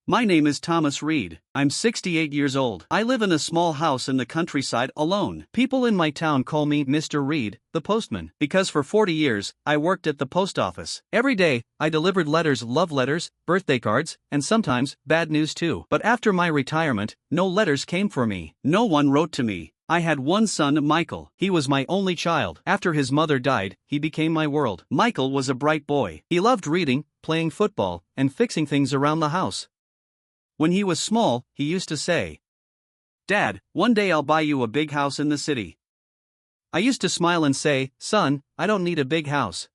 My name is Thomas Reed. I'm 68 years old. I live in a small house in the countryside alone. People in my town call me Mr. Reed, the postman, because for 40 years, I worked at the post office. Every day, I delivered letters, love letters, birthday cards, and sometimes, bad news too. But after my retirement, no letters came for me. No one wrote to me. I had one son, Michael. He was my only child. After his mother died, he became my world. Michael was a bright boy. He loved reading, playing football, and fixing things around the house. When he was small, he used to say, "Dad, one day I'll buy you a big house in the city." I used to smile and say, "Son, I don't need a big house.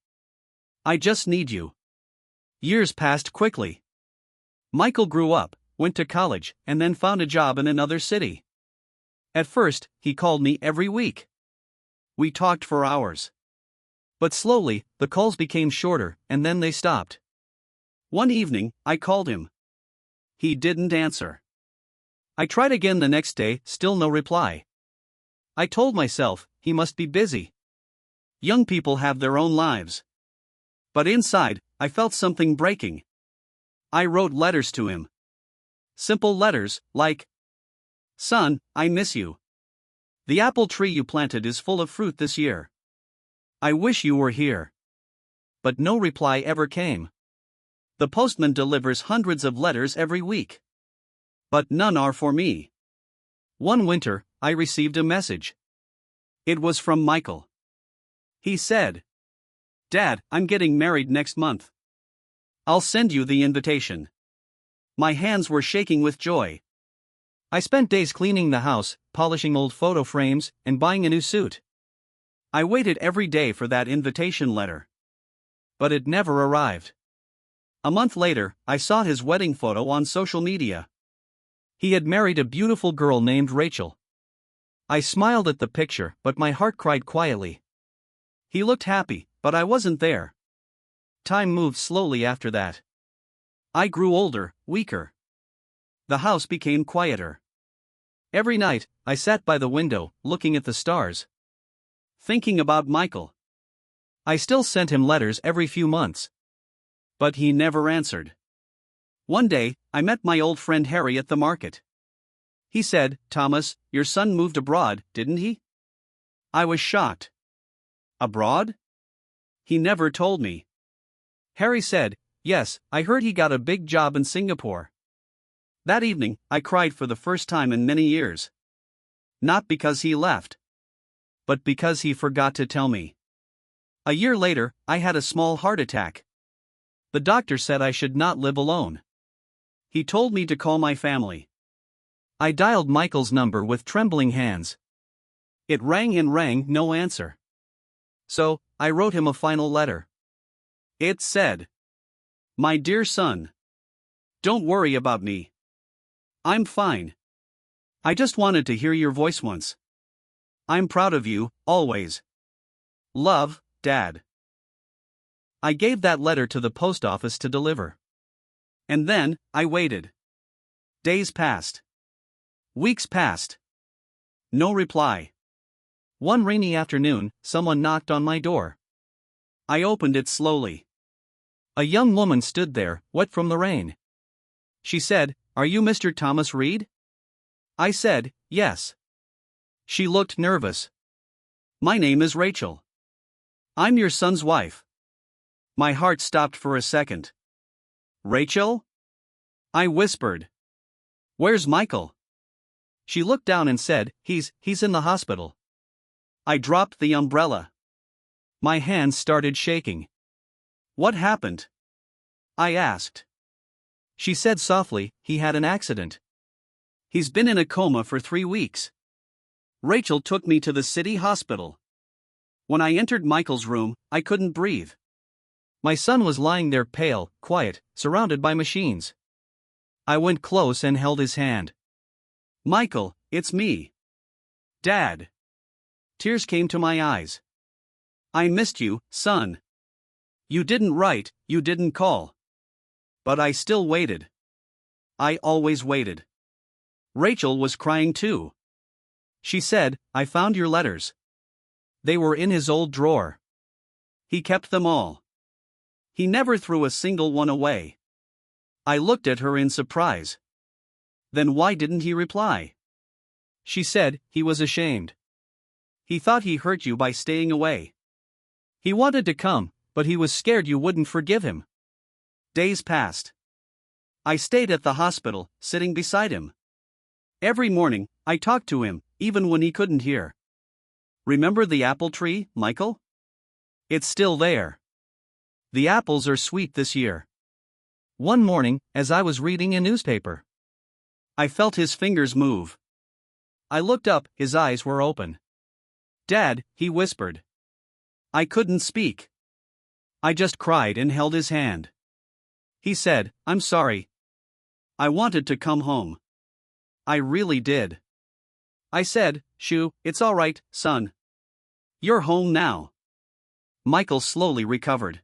I just need you." Years passed quickly. Michael grew up, went to college, and then found a job in another city. At first, he called me every week. We talked for hours. But slowly, the calls became shorter, and then they stopped. One evening, I called him. He didn't answer. I tried again the next day, still no reply. I told myself, he must be busy. Young people have their own lives. But inside, I felt something breaking. I wrote letters to him. Simple letters, like, "Son, I miss you. The apple tree you planted is full of fruit this year. I wish you were here." But no reply ever came. The postman delivers hundreds of letters every week. But none are for me. One winter, I received a message. It was from Michael. He said, "Dad, I'm getting married next month. I'll send you the invitation." My hands were shaking with joy. I spent days cleaning the house, polishing old photo frames, and buying a new suit. I waited every day for that invitation letter. But it never arrived. A month later, I saw his wedding photo on social media. He had married a beautiful girl named Rachel. I smiled at the picture, but my heart cried quietly. He looked happy, but I wasn't there. Time moved slowly after that. I grew older, weaker. The house became quieter. Every night, I sat by the window, looking at the stars, thinking about Michael. I still sent him letters every few months. But he never answered. One day, I met my old friend Harry at the market. He said, "Thomas, your son moved abroad, didn't he?" I was shocked. Abroad? He never told me. Harry said, "Yes, I heard he got a big job in Singapore." That evening, I cried for the first time in many years. Not because he left, but because he forgot to tell me. A year later, I had a small heart attack. The doctor said I should not live alone. He told me to call my family. I dialed Michael's number with trembling hands. It rang and rang, no answer. So, I wrote him a final letter. It said, "My dear son, don't worry about me. I'm fine. I just wanted to hear your voice once. I'm proud of you, always. Love, Dad." I gave that letter to the post office to deliver. And then, I waited. Days passed. Weeks passed. No reply. One rainy afternoon, someone knocked on my door. I opened it slowly. A young woman stood there, wet from the rain. She said, "Are you Mr. Thomas Reed?" I said, "Yes." She looked nervous. "My name is Rachel. I'm your son's wife." My heart stopped for a second. "Rachel?" I whispered. "Where's Michael?" She looked down and said, He's in the hospital." I dropped the umbrella. My hands started shaking. "What happened?" I asked. She said softly, "He had an accident. He's been in a coma for 3 weeks." Rachel took me to the city hospital. When I entered Michael's room, I couldn't breathe. My son was lying there pale, quiet, surrounded by machines. I went close and held his hand. "Michael, it's me. Dad." Tears came to my eyes. "I missed you, son. You didn't write, you didn't call. But I still waited. I always waited." Rachel was crying too. She said, "I found your letters. They were in his old drawer. He kept them all. He never threw a single one away. I looked at her in surprise. Then why didn't he reply? She said he was ashamed. He thought he hurt you by staying away. He wanted to come, but he was scared you wouldn't forgive him. Days passed. I stayed at the hospital, sitting beside him. Every morning, I talked to him, even when he couldn't hear. Remember the apple tree, Michael? It's still there. The apples are sweet this year. One morning, as I was reading a newspaper, I felt his fingers move. I looked up, his eyes were open. Dad, he whispered. I couldn't speak. I just cried and held his hand. He said, I'm sorry. I wanted to come home. I really did. I said, Shoo, it's all right, son. You're home now. Michael slowly recovered.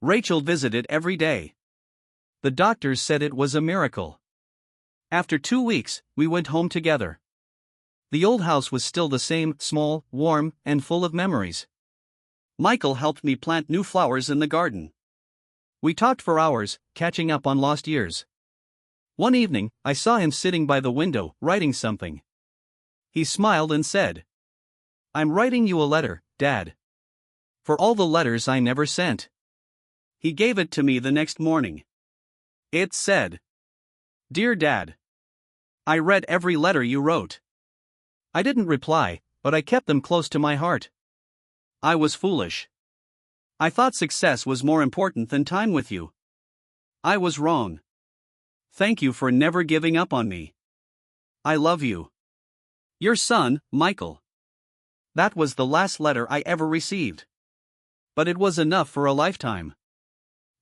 Rachel visited every day. The doctors said it was a miracle. After 2 weeks, we went home together. The old house was still the same, small, warm, and full of memories. Michael helped me plant new flowers in the garden. We talked for hours, catching up on lost years. One evening, I saw him sitting by the window, writing something. He smiled and said, I'm writing you a letter, Dad. For all the letters I never sent. He gave it to me the next morning. It said, Dear Dad, I read every letter you wrote. I didn't reply, but I kept them close to my heart. I was foolish. I thought success was more important than time with you. I was wrong. Thank you for never giving up on me. I love you. Your son, Michael. That was the last letter I ever received. But it was enough for a lifetime.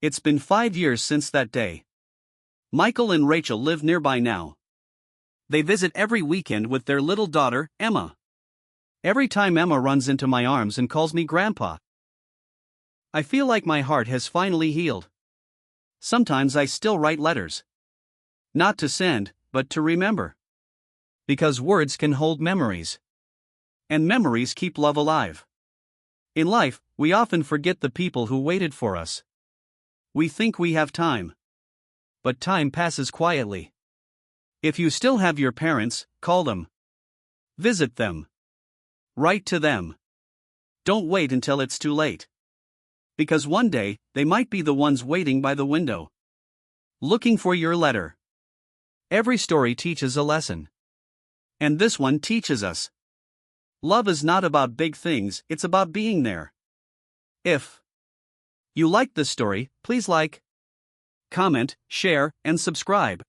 It's been 5 years since that day. Michael and Rachel live nearby now. They visit every weekend with their little daughter, Emma. Every time Emma runs into my arms and calls me Grandpa, I feel like my heart has finally healed. Sometimes I still write letters. Not to send, but to remember. Because words can hold memories. And memories keep love alive. In life, we often forget the people who waited for us. We think we have time. But time passes quietly. If you still have your parents, call them. Visit them. Write to them. Don't wait until it's too late. Because one day, they might be the ones waiting by the window, looking for your letter. Every story teaches a lesson. And this one teaches us. Love is not about big things, it's about being there. If you liked this story, please like, comment, share, and subscribe.